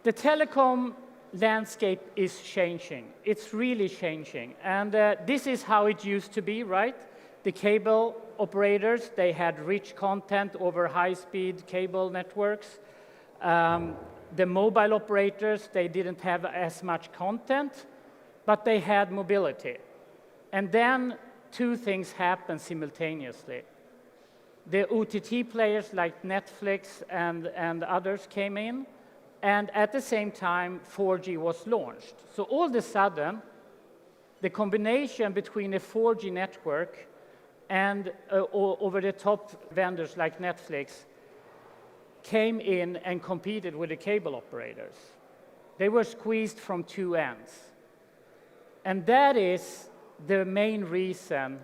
The telecom landscape is changing. It's really changing. And this is how it used to be, right? The cable operators, they had rich content over high-speed cable networks. The mobile operators, they didn't have as much content, but they had mobility. And then two things happened simultaneously. The OTT players like Netflix and others came in, and at the same time, 4G was launched. So all of a sudden, the combination between a 4G network and over-the-top vendors like Netflix came in and competed with the cable operators. They were squeezed from two ends. And that is the main reason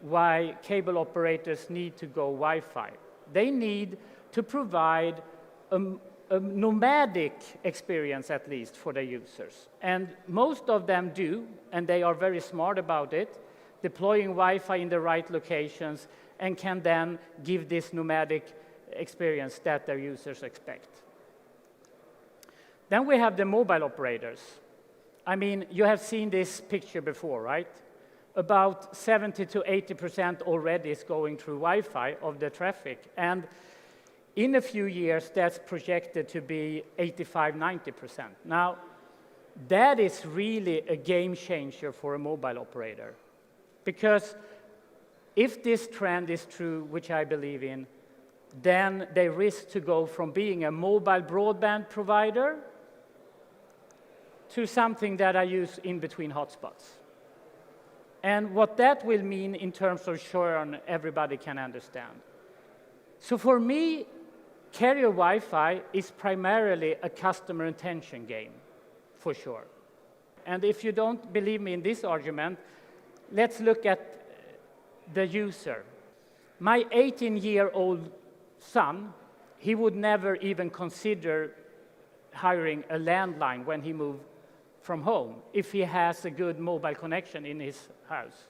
why cable operators need to go Wi-Fi. They need to provide a nomadic experience, at least, for their users. And most of them do, and they are very smart about it, deploying Wi-Fi in the right locations, and can then give this nomadic experience that their users expect. Then we have the mobile operators. I mean, you have seen this picture before, right? About 70 to 80% already is going through Wi-Fi of the traffic. And in a few years, that's projected to be 85, 90%. Now, that is really a game changer for a mobile operator. Because if this trend is true, which I believe in, then they risk to go from being a mobile broadband provider to something that I use in between hotspots. And what that will mean in terms of churn, everybody can understand. So for me, carrier Wi-Fi is primarily a customer retention game, for sure. And if you don't believe me in this argument, let's look at the user. My 18-year-old son, he would never even consider hiring a landline when he moved from home if he has a good mobile connection in his house.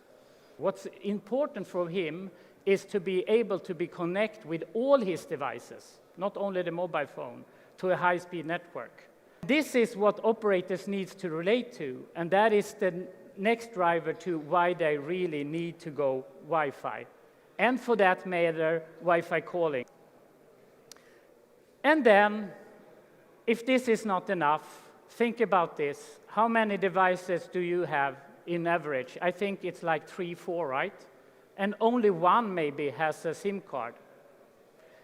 What's important for him is to be able to be connected with all his devices, not only the mobile phone, to a high-speed network. This is what operators need to relate to, and that is the next driver to why they really need to go Wi-Fi, and for that matter, Wi-Fi calling. And then, if this is not enough, think about this. How many devices do you have in average? I think it's like 3, 4, right? And only one maybe has a SIM card.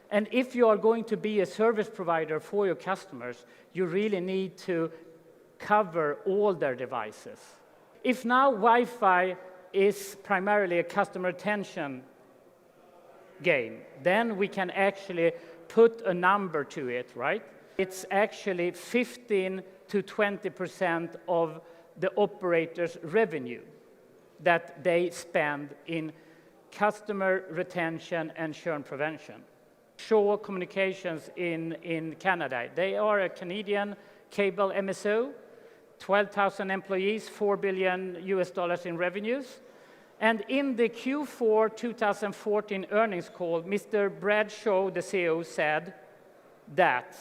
And if you are going to be a service provider for your customers, you really need to cover all their devices. If now Wi-Fi is primarily a customer retention game, then we can actually put a number to it, right? It's actually 15 to 20% of the operator's revenue that they spend in customer retention and churn prevention. Shaw Communications in Canada, they are a Canadian cable MSO, 12,000 employees, $4 billion in revenues. And in the Q4 2014 earnings call, Mr. Bradshaw, the CEO, said that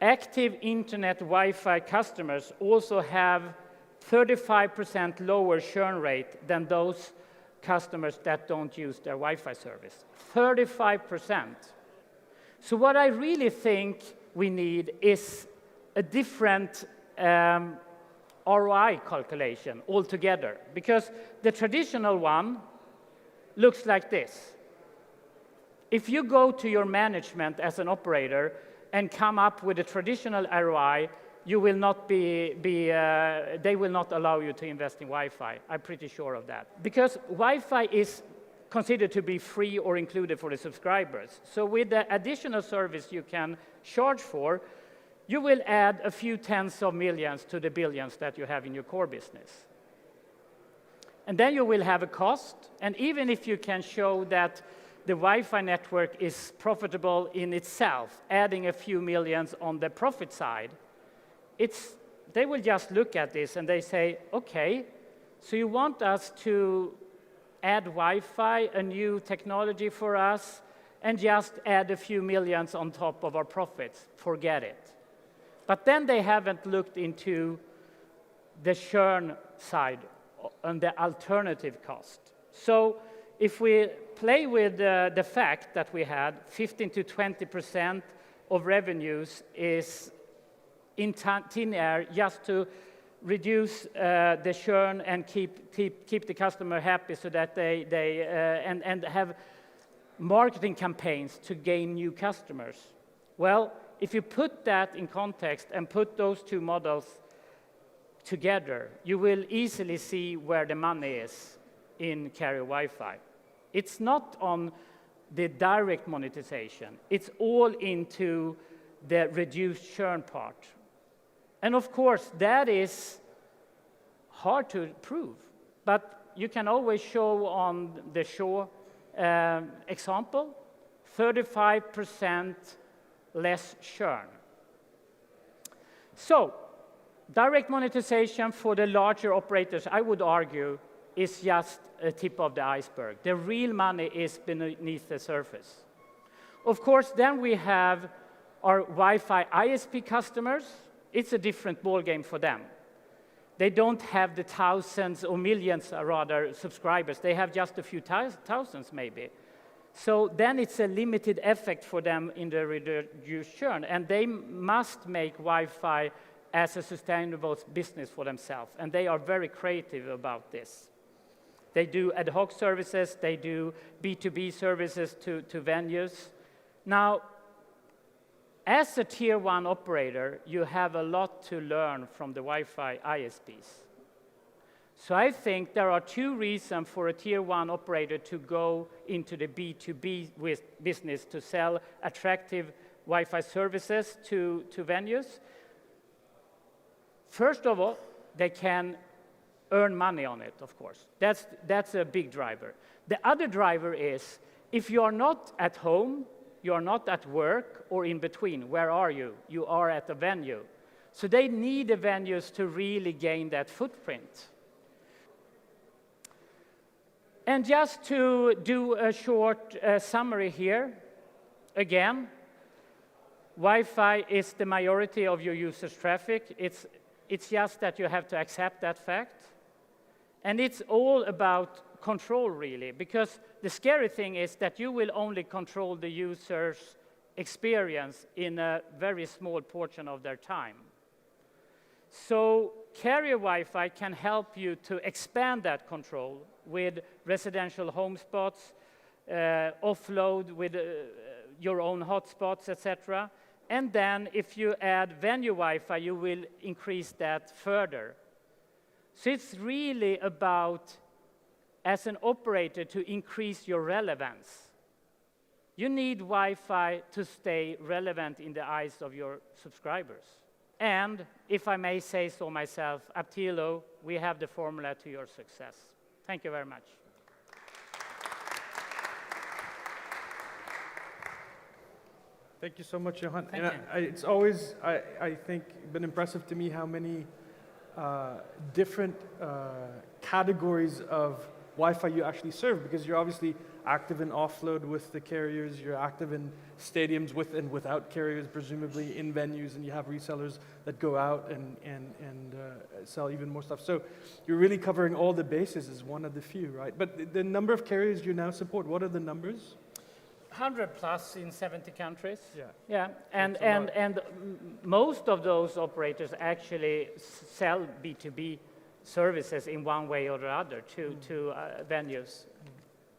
active internet Wi-Fi customers also have 35% lower churn rate than those customers that don't use their Wi-Fi service. 35%. So what I really think we need is a different ROI calculation altogether, because the traditional one looks like this. If you go to your management as an operator and come up with a traditional ROI, you will not they will not allow you to invest in Wi-Fi. I'm pretty sure of that. Because Wi-Fi is considered to be free or included for the subscribers. So with the additional service you can charge for, you will add a few tens of millions to the billions that you have in your core business. And then you will have a cost, and even if you can show that the Wi-Fi network is profitable in itself, adding a few millions on the profit side, they will just look at this and they say, okay, so you want us to add Wi-Fi, a new technology for us, and just add a few millions on top of our profits. Forget it. But then they haven't looked into the churn side and the alternative cost. So if we play with the fact that we had 15 to 20% of revenues is in thin air just to reduce the churn and keep the customer happy so that and have marketing campaigns to gain new customers. Well, if you put that in context and put those two models together, you will easily see where the money is in carrier Wi-Fi. It's not on the direct monetization. It's all into the reduced churn part. And of course, that is hard to prove, but you can always show on the show example, 35% less churn. So, direct monetization for the larger operators, I would argue, is just a tip of the iceberg. The real money is beneath the surface. Of course, then we have our Wi-Fi ISP customers. It's a different ballgame for them. They don't have the thousands or millions, rather, subscribers. They have just a few thousands, maybe. So then it's a limited effect for them in the reduced churn, and they must make Wi-Fi as a sustainable business for themselves, and they are very creative about this. They do ad hoc services, they do B2B services to venues. Now, as a tier one operator, you have a lot to learn from the Wi-Fi ISPs. So I think there are two reasons for a tier one operator to go into the B2B business to sell attractive Wi-Fi services to venues. First of all, they can earn money on it, of course. That's a big driver. The other driver is, if you are not at home, you are not at work or in between, where are you? You are at a venue. So they need the venues to really gain that footprint. And just to do a short summary here, again, Wi-Fi is the majority of your users' traffic. It's just that you have to accept that fact. And it's all about control, really, because the scary thing is that you will only control the user's experience in a very small portion of their time. So carrier Wi-Fi can help you to expand that control with residential home spots, offload with your own hotspots, etc. And then if you add venue Wi-Fi, you will increase that further. So it's really about, as an operator, to increase your relevance. You need Wi-Fi to stay relevant in the eyes of your subscribers. And, if I may say so myself, Aptilo, we have the formula to your success. Thank you very much. Thank you so much, Johan. Thank you. It's always, I think, been impressive to me how many different categories of Wi-Fi you actually serve, because you're obviously active in offload with the carriers, you're active in stadiums with and without carriers, presumably in venues, and you have resellers that go out and sell even more stuff. So you're really covering all the bases as one of the few, right? But the number of carriers you now support, what are the numbers? 100 plus in 70 countries. Yeah. Yeah, and most of those operators actually sell B2B services in one way or the other to venues.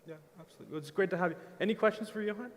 Yeah, absolutely. Well, it's great to have you. Any questions for Johan?